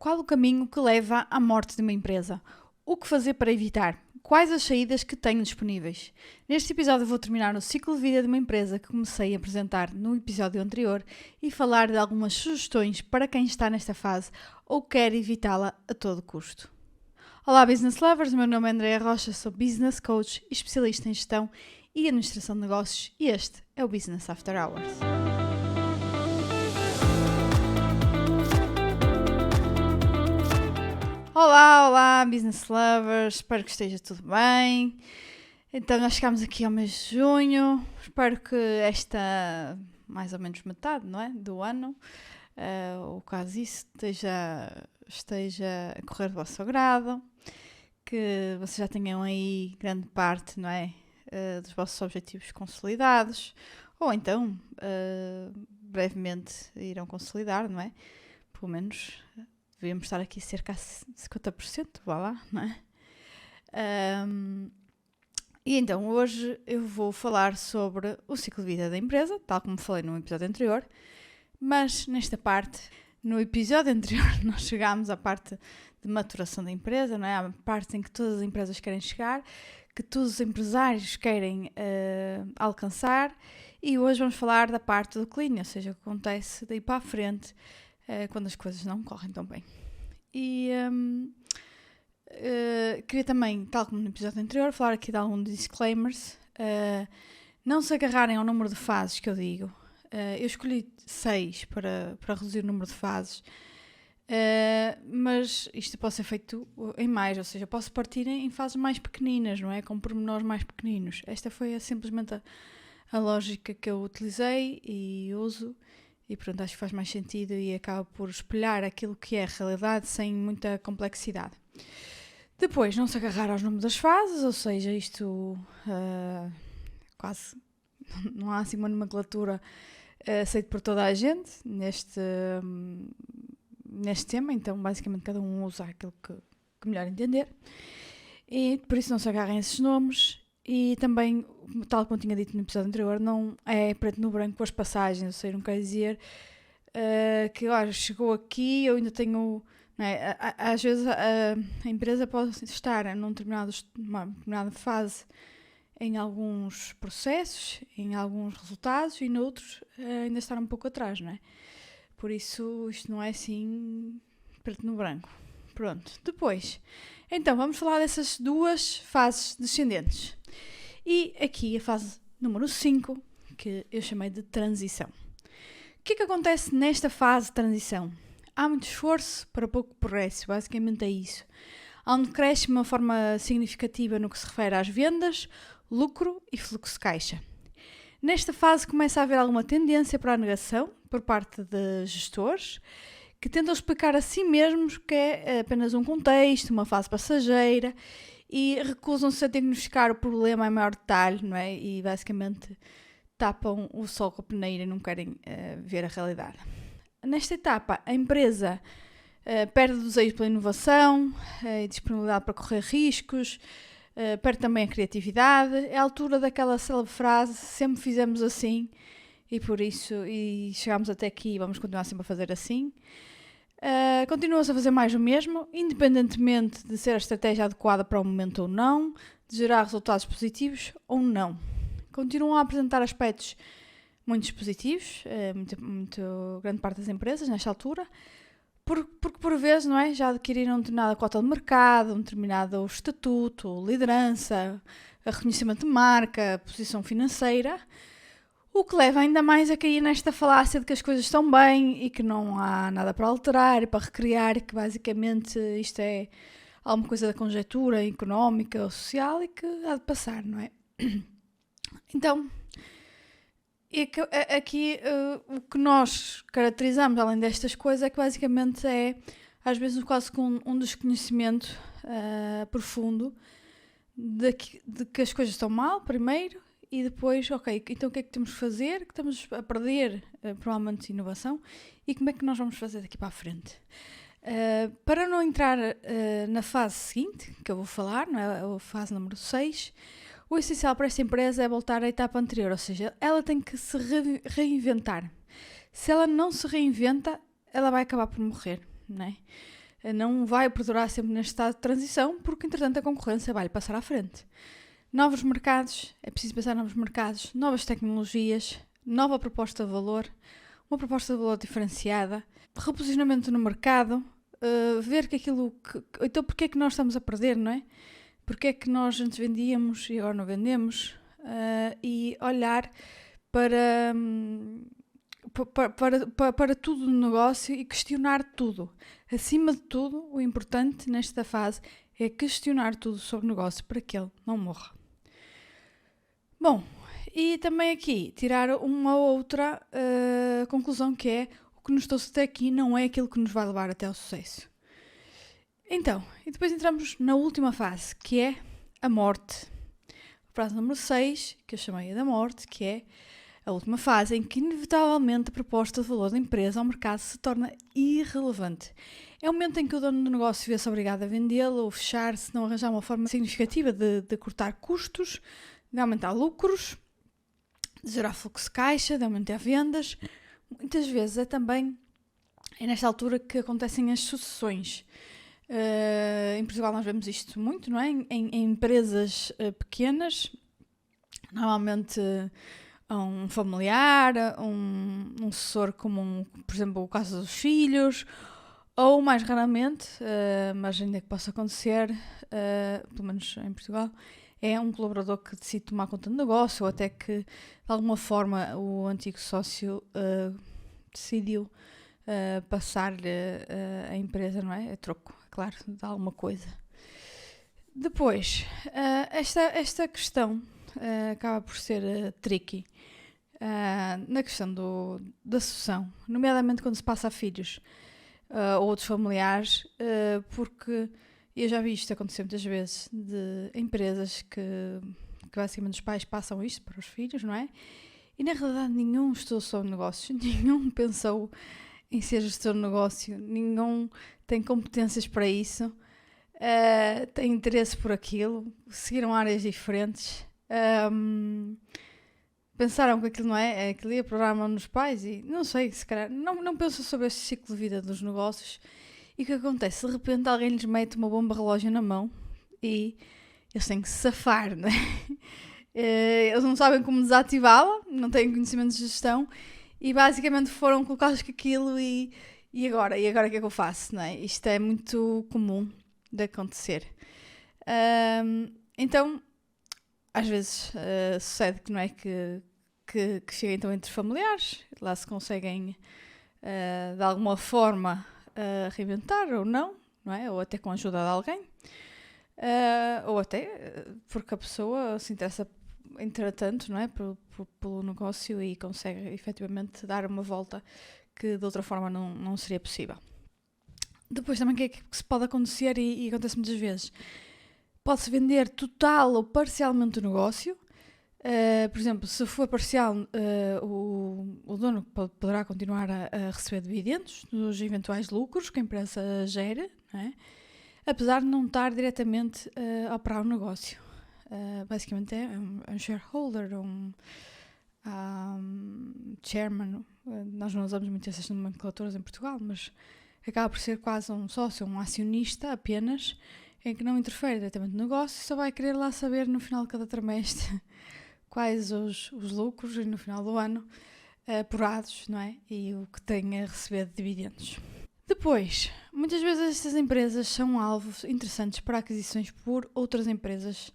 Qual o caminho que leva à morte de uma empresa? O que fazer para evitar? Quais as saídas que tenho disponíveis? Neste episódio vou terminar o ciclo de vida de uma empresa que comecei a apresentar no episódio anterior e falar de algumas sugestões para quem está nesta fase ou quer evitá-la a todo custo. Olá Business Lovers, meu nome é Andréa Rocha, sou Business Coach e especialista em gestão e administração de negócios e este é o Business After Hours. Olá Business Lovers, espero que esteja tudo bem. Então já chegámos aqui ao mês de junho, espero que esta, mais ou menos metade, não é, do ano, ou quase isso, esteja a correr do vosso agrado, que vocês já tenham aí grande parte, não é, dos vossos objetivos consolidados, ou então brevemente irão consolidar, não é, pelo menos devíamos estar aqui cerca de 50%, vá lá, não é? E então hoje eu vou falar sobre o ciclo de vida da empresa, tal como falei no episódio anterior, mas nesta parte, no episódio anterior nós chegámos à parte de maturação da empresa, não é? À parte em que todas as empresas querem chegar, que todos os empresários querem alcançar, e hoje vamos falar da parte do clean, ou seja, o que acontece daí para a frente, quando as coisas não correm tão bem. E queria também, tal como no episódio anterior, falar aqui de alguns disclaimers. Não se agarrarem ao número de fases que eu digo. Eu escolhi 6 para reduzir o número de fases, mas isto pode ser feito em mais, ou seja, posso partir em fases mais pequeninas, não é? Com pormenores mais pequeninos. Esta foi simplesmente a lógica que eu utilizei e uso. E pronto, acho que faz mais sentido e acaba por espelhar aquilo que é a realidade sem muita complexidade. Depois, não se agarrar aos números das fases, ou seja, isto quase não há assim uma nomenclatura aceita por toda a gente neste tema, então basicamente cada um usa aquilo que melhor entender. E por isso não se agarrem a esses nomes. E também, tal como eu tinha dito no episódio anterior, não é preto no branco com as passagens, ou seja, não quer dizer que olha, chegou aqui, eu ainda tenho... Não é? Às vezes a empresa pode estar numa determinada fase em alguns processos, em alguns resultados e noutros ainda estar um pouco atrás, não é? Por isso isto não é assim preto no branco. Pronto, depois, então vamos falar dessas duas fases descendentes. E aqui a fase número 5, que eu chamei de transição. O que é que acontece nesta fase de transição? Há muito esforço para pouco progresso, basicamente é isso. Há um decréscimo de uma forma significativa no que se refere às vendas, lucro e fluxo de caixa. Nesta fase começa a haver alguma tendência para a negação por parte de gestores, que tentam explicar a si mesmos que é apenas um contexto, uma fase passageira, e recusam-se a diagnosticar o problema em maior detalhe, não é? E basicamente tapam o sol com a peneira e não querem ver a realidade. Nesta etapa, a empresa perde o desejo pela inovação, e disponibilidade para correr riscos, perde também a criatividade. É a altura daquela célebre frase, sempre fizemos assim, e por isso, e chegámos até aqui e vamos continuar sempre a fazer assim. Continua-se a fazer mais o mesmo, independentemente de ser a estratégia adequada para o momento ou não, de gerar resultados positivos ou não. Continuam a apresentar aspectos muito positivos, muito grande parte das empresas nesta altura, porque por vezes, não é, já adquiriram determinada cota de mercado, um determinado estatuto, liderança, reconhecimento de marca, posição financeira, o que leva ainda mais a cair nesta falácia de que as coisas estão bem e que não há nada para alterar e para recriar, e que basicamente isto é alguma coisa da conjectura económica ou social e que há de passar, não é? Então, aqui o que nós caracterizamos além destas coisas é que basicamente é às vezes quase com um desconhecimento profundo de que as coisas estão mal, primeiro, e depois, ok, então o que é que temos que fazer? Que estamos a perder, provavelmente, inovação, e como é que nós vamos fazer daqui para a frente? Para não entrar na fase seguinte, que eu vou falar, não é? A fase número 6, o essencial para esta empresa é voltar à etapa anterior, ou seja, ela tem que se reinventar. Se ela não se reinventa, ela vai acabar por morrer, não é? Não vai perdurar sempre neste estado de transição, porque entretanto a concorrência vai-lhe passar à frente. Novos mercados, é preciso pensar em novos mercados, novas tecnologias, nova proposta de valor, uma proposta de valor diferenciada, reposicionamento no mercado, ver que aquilo que... Então porquê é que nós estamos a perder, não é? Porquê é que nós antes vendíamos e agora não vendemos? E olhar para tudo no negócio e questionar tudo. Acima de tudo, o importante nesta fase é questionar tudo sobre o negócio para que ele não morra. Bom, e também aqui tirar uma outra conclusão, que é: o que nos trouxe até aqui não é aquilo que nos vai levar até ao sucesso. Então, e depois entramos na última fase, que é a morte. A frase número 6, que eu chamei da morte, que é a última fase em que inevitavelmente a proposta de valor da empresa ao mercado se torna irrelevante. É o momento em que o dono do negócio vê-se obrigado a vendê-la ou fechar se não arranjar uma forma significativa de cortar custos, de aumentar lucros, de gerar fluxo de caixa, de aumentar vendas. Muitas vezes é nesta altura que acontecem as sucessões. Em Portugal nós vemos isto muito, não é? Em empresas pequenas, normalmente um familiar, um sucessor comum, por exemplo, o caso dos filhos, ou mais raramente, mas ainda que possa acontecer, pelo menos em Portugal, é um colaborador que decide tomar conta do negócio, ou até que de alguma forma o antigo sócio decidiu passar-lhe a empresa, não é? A troco, claro, de alguma coisa. Depois, esta questão acaba por ser tricky na questão da sucessão, nomeadamente quando se passa a filhos ou outros familiares, porque eu já vi isto acontecer muitas vezes, de empresas que basicamente os pais passam isto para os filhos, não é? E na realidade nenhum estudou sobre negócios, nenhum pensou em ser gestor de negócio, nenhum tem competências para isso, tem interesse por aquilo, seguiram áreas diferentes, pensaram que aquilo não é, aquilo ia programar nos pais e não sei, se calhar não pensam sobre este ciclo de vida dos negócios. E o que acontece? De repente alguém lhes mete uma bomba relógio na mão e eles têm que se safar, não é? Eles não sabem como desativá-la, não têm conhecimento de gestão e basicamente foram colocados com aquilo e agora? E agora o que é que eu faço? Não é? Isto é muito comum de acontecer. Então, às vezes sucede que não é que chega então entre familiares, lá se conseguem de alguma forma reinventar ou não é? Ou até com a ajuda de alguém, ou até porque a pessoa se interessa entretanto, não é? Pelo negócio e consegue efetivamente dar uma volta que de outra forma não seria possível. Depois também o que é que se pode acontecer e acontece muitas vezes? Pode-se vender total ou parcialmente o negócio. Por exemplo, se for parcial, o dono poderá continuar a receber dividendos dos eventuais lucros que a empresa gera, não é? Apesar de não estar diretamente a operar o negócio. Basicamente é um shareholder, chairman. Nós não usamos muito essas nomenclaturas em Portugal, mas acaba por ser quase um sócio, um acionista apenas, em que não interfere diretamente no negócio e só vai querer lá saber no final de cada trimestre quais os lucros e no final do ano apurados, não é? E o que tem a receber de dividendos. Depois, muitas vezes estas empresas são alvos interessantes para aquisições por outras empresas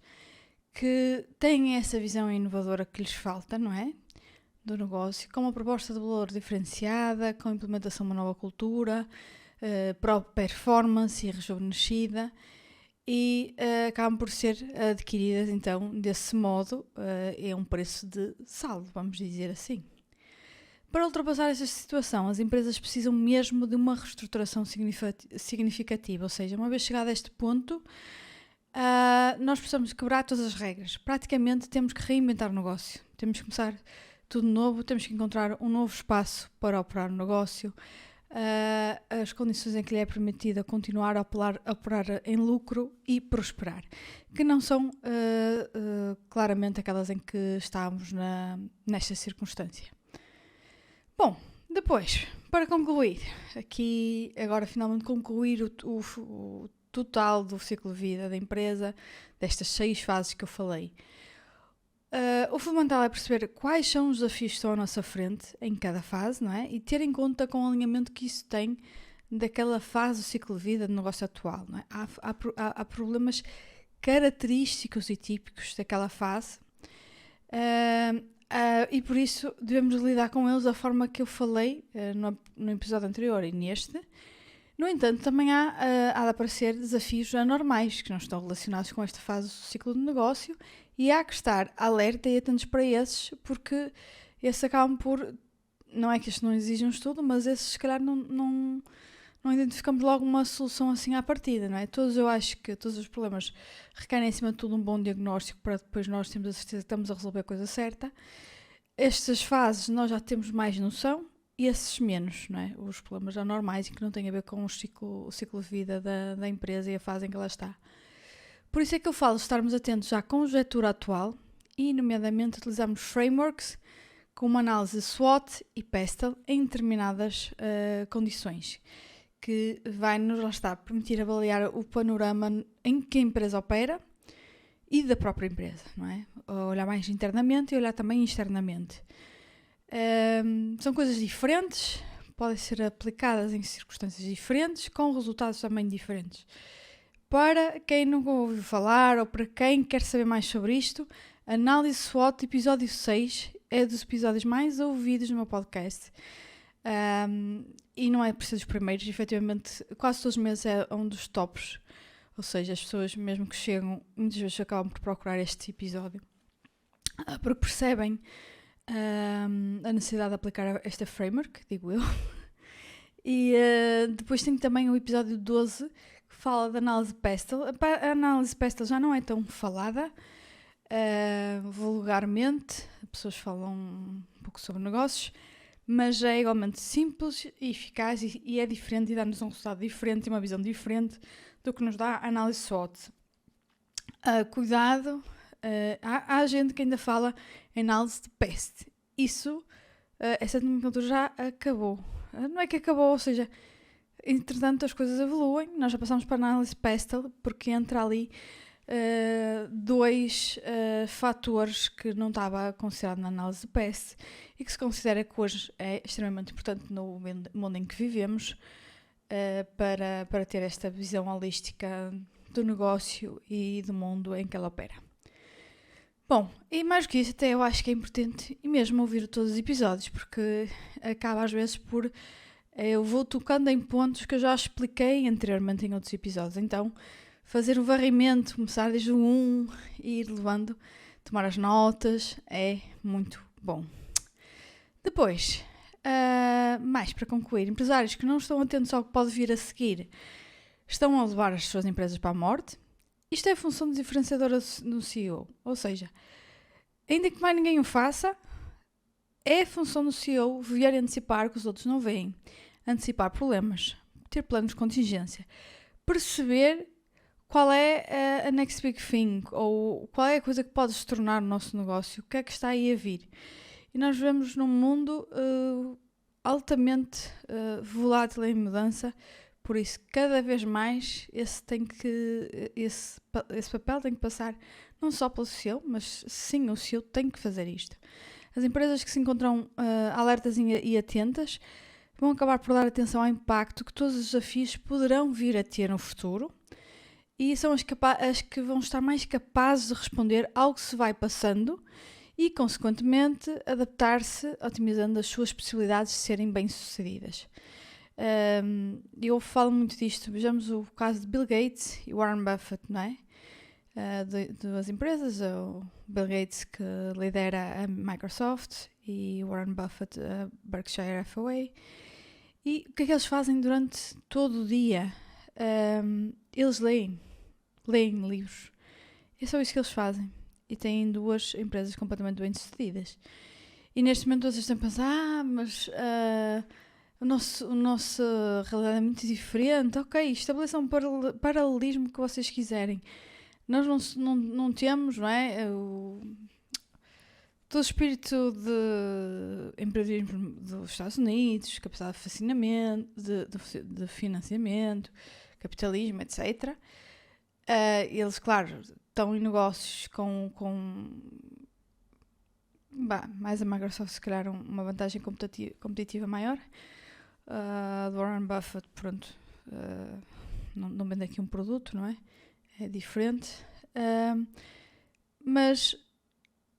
que têm essa visão inovadora que lhes falta, não é? Do negócio, com uma proposta de valor diferenciada, com a implementação de uma nova cultura, performance e rejuvenescida, e acabam por ser adquiridas então desse modo a um preço de saldo, vamos dizer assim. Para ultrapassar esta situação, as empresas precisam mesmo de uma reestruturação significativa, ou seja, uma vez chegado a este ponto, nós precisamos quebrar todas as regras. Praticamente temos que reinventar o negócio, temos que começar tudo novo, temos que encontrar um novo espaço para operar o negócio, as condições em que lhe é permitido continuar a operar em lucro e prosperar, que não são claramente aquelas em que estávamos nesta circunstância. Bom, Depois, para concluir, aqui agora finalmente concluir o total do ciclo de vida da empresa, destas 6 fases que eu falei. O fundamental é perceber quais são os desafios que estão à nossa frente em cada fase, não é? E ter em conta com o alinhamento que isso tem daquela fase do ciclo de vida do negócio atual, não é? Há problemas característicos e típicos daquela fase e por isso devemos lidar com eles da forma que eu falei no episódio anterior e neste. No entanto, também há de aparecer desafios anormais que não estão relacionados com esta fase do ciclo de negócio e há que estar alerta e atentos para esses, porque esses acabam por, não é que estes não exijam um estudo, mas esses se calhar não identificamos logo uma solução assim à partida, não é? Eu acho que todos os problemas requerem acima de tudo um bom diagnóstico para depois nós termos a certeza que estamos a resolver a coisa certa. Estas fases nós já temos mais noção e esses menos, não é? Os problemas anormais e que não têm a ver com o ciclo de vida da empresa e a fase em que ela está. Por isso é que eu falo de estarmos atentos à conjectura atual e, nomeadamente, utilizarmos frameworks com uma análise SWOT e PESTEL em determinadas condições, que vai-nos, lá está, permitir avaliar o panorama em que a empresa opera e da própria empresa, não é? Olhar mais internamente e olhar também externamente. São coisas diferentes, podem ser aplicadas em circunstâncias diferentes, com resultados também diferentes. Para quem nunca ouviu falar ou para quem quer saber mais sobre isto, Análise SWOT, episódio 6, é dos episódios mais ouvidos no meu podcast. E não é por ser dos primeiros, efetivamente, quase todos os meses é um dos tops. Ou seja, as pessoas mesmo que chegam, muitas vezes acabam por procurar este episódio. Porque percebem a necessidade de aplicar esta framework, digo eu. E depois tem também o episódio 12, que fala da análise PESTEL. A análise PESTEL já não é tão falada, vulgarmente. As pessoas falam um pouco sobre negócios, mas é igualmente simples e eficaz e é diferente e dá-nos um resultado diferente e uma visão diferente do que nos dá a análise SWOT. Cuidado, há gente que ainda fala em análise de PEST. Essa nomenclatura já acabou. Não é que acabou, ou seja, entretanto as coisas evoluem, nós já passamos para a análise PESTEL, porque entra ali 2 fatores que não estava considerado na análise de PEST e que se considera que hoje é extremamente importante no mundo em que vivemos para ter esta visão holística do negócio e do mundo em que ela opera. Bom, e mais do que isso, até eu acho que é importante e mesmo ouvir todos os episódios, porque acaba às vezes por eu vou tocando em pontos que eu já expliquei anteriormente em outros episódios, então fazer o varrimento, começar desde o 1 e ir levando, tomar as notas, é muito bom. Depois, mais para concluir, empresários que não estão atentos ao que pode vir a seguir estão a levar as suas empresas para a morte. Isto é a função diferenciadora do CEO, ou seja, ainda que mais ninguém o faça, é a função do CEO ver e antecipar o que os outros não veem, antecipar problemas, ter planos de contingência, perceber qual é a next big thing, ou qual é a coisa que pode se tornar o nosso negócio, o que é que está aí a vir. E nós vivemos num mundo altamente volátil em mudança, por isso cada vez mais esse papel tem que passar não só pelo CEO, mas sim o CEO tem que fazer isto. As empresas que se encontram alertas e atentas vão acabar por dar atenção ao impacto que todos os desafios poderão vir a ter no futuro e são as que vão estar mais capazes de responder ao que se vai passando e, consequentemente, adaptar-se, otimizando as suas possibilidades de serem bem-sucedidas. Eu falo muito disto. Vejamos o caso de Bill Gates e Warren Buffett, não é? Duas empresas, o Bill Gates que lidera a Microsoft e Warren Buffett a Berkshire Hathaway. E o que é que eles fazem durante todo o dia? Eles leem livros. É só isso que eles fazem. E têm 2 empresas completamente bem-sucedidas. E neste momento vocês estão a pensar, mas a nossa realidade é muito diferente. Ok, estabeleçam um paralelismo que vocês quiserem. Nós não temos, não é? do espírito de empreendedorismo dos Estados Unidos, capacidade de financiamento, capitalismo, etc. Eles, claro, estão em negócios com mais a Microsoft, se calhar, uma vantagem competitiva maior. Do Warren Buffett, pronto, não vende aqui um produto, não é? É diferente. Mas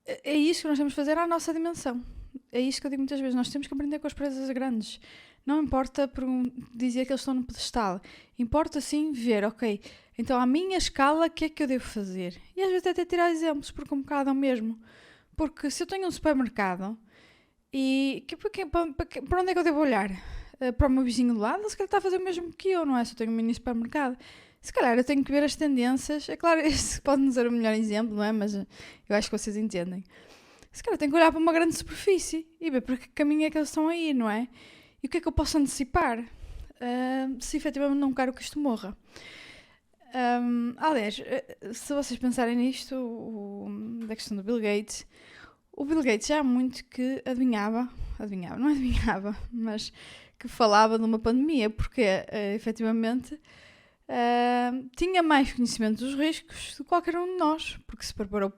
é isso que nós temos de fazer à nossa dimensão. É isso que eu digo muitas vezes. Nós temos que aprender com as empresas grandes. Não importa dizer que eles estão no pedestal. Importa sim ver, ok, então à minha escala, o que é que eu devo fazer? E às vezes até tirar exemplos, porque um bocado é o mesmo. Porque se eu tenho um supermercado, e para onde é que eu devo olhar? Para o meu vizinho do lado? Se calhar está a fazer o mesmo que eu, não é? Se eu tenho um mini supermercado. Se calhar eu tenho que ver as tendências. É claro, este pode não ser o melhor exemplo, não é? Mas eu acho que vocês entendem. Se calhar tenho que olhar para uma grande superfície e ver para que caminho é que eles estão a ir, não é? E o que é que eu posso antecipar? Se efetivamente não quero que isto morra. Aliás, se vocês pensarem nisto, da questão do Bill Gates, o Bill Gates já há muito que não adivinhava, mas que falava de uma pandemia, porque efetivamente tinha mais conhecimento dos riscos de qualquer um de nós, porque se preparou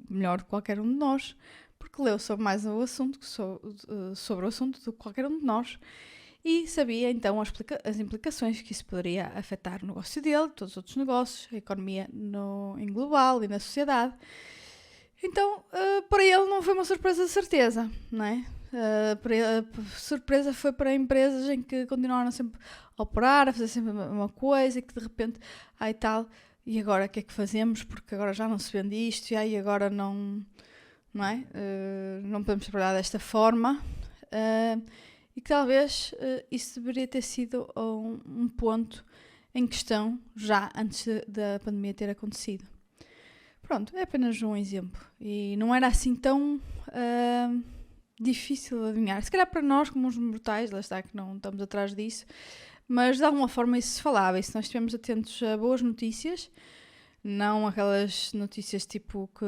melhor que qualquer um de nós, porque leu sobre mais o assunto sobre o assunto do que qualquer um de nós, e sabia então as implicações que isso poderia afetar o negócio dele, todos os outros negócios, a economia em global e na sociedade. Então, para ele não foi uma surpresa de certeza, não é? A surpresa foi para empresas em que continuaram sempre a operar, a fazer sempre a mesma coisa, e que de repente, e agora o que é que fazemos? Porque agora já não se vende isto, e agora não é? Não podemos trabalhar desta forma. E que talvez isso deveria ter sido um ponto em questão já antes da pandemia ter acontecido. Pronto, é apenas um exemplo. E não era assim tão difícil de adivinhar. Se calhar para nós, como os mortais, lá está que não estamos atrás disso, mas de alguma forma isso se falava. E se nós estivermos atentos a boas notícias, não aquelas notícias tipo que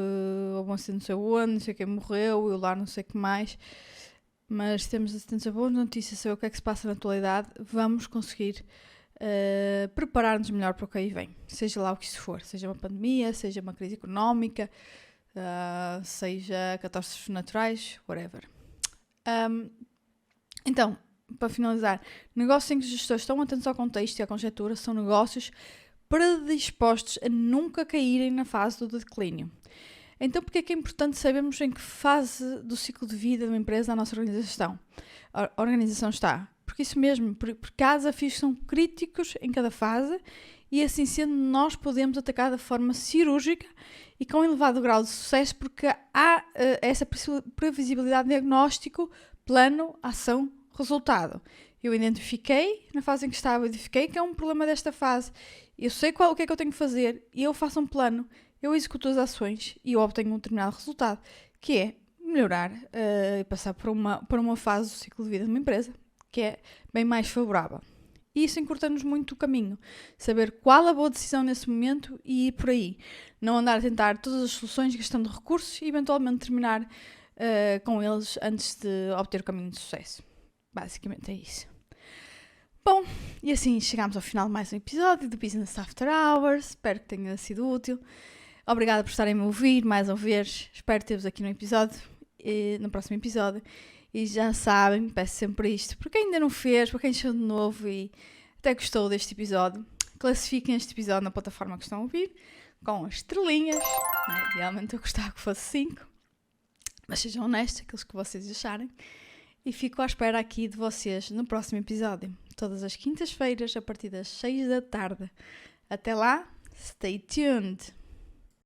houve um acidente não sei onde, não sei quem morreu, eu lá não sei o que mais, mas se temos atentos a boas notícias, saber o que é que se passa na atualidade, vamos conseguir preparar-nos melhor para o que aí vem, seja lá o que isso for, seja uma pandemia, seja uma crise económica, seja catástrofes naturais, whatever. Então, para finalizar, negócios em que os gestores estão atentos ao contexto e à conjectura são negócios predispostos a nunca caírem na fase do declínio. Então, porque é que é importante sabermos em que fase do ciclo de vida de uma empresa a nossa organização está? Porque isso mesmo, porque há desafios que são críticos em cada fase e assim sendo nós podemos atacar de forma cirúrgica e com elevado grau de sucesso porque há essa previsibilidade de diagnóstico, plano, ação, resultado. Eu identifiquei, na fase em que estava, identifiquei que é um problema desta fase, eu sei o que é que eu tenho que fazer e eu faço um plano, eu executo as ações e eu obtenho um determinado resultado, que é melhorar e passar por uma fase do ciclo de vida de uma empresa que é bem mais favorável. E isso encurta-nos muito o caminho. Saber qual a boa decisão nesse momento e ir por aí. Não andar a tentar todas as soluções gastando recursos e eventualmente terminar com eles antes de obter o caminho de sucesso. Basicamente é isso. Bom, e assim chegamos ao final de mais um episódio do Business After Hours. Espero que tenha sido útil. Obrigada por estarem a ouvir mais uma vez. Espero ter-vos aqui no próximo episódio. E já sabem, peço sempre isto, para quem ainda não fez, para quem chegou de novo e até gostou deste episódio, classifiquem este episódio na plataforma que estão a ouvir, com as estrelinhas, né? Idealmente eu gostava que fosse 5, mas sejam honestos, aqueles que vocês acharem, e fico à espera aqui de vocês no próximo episódio, todas as quintas-feiras, a partir das 6 da tarde. Até lá, stay tuned!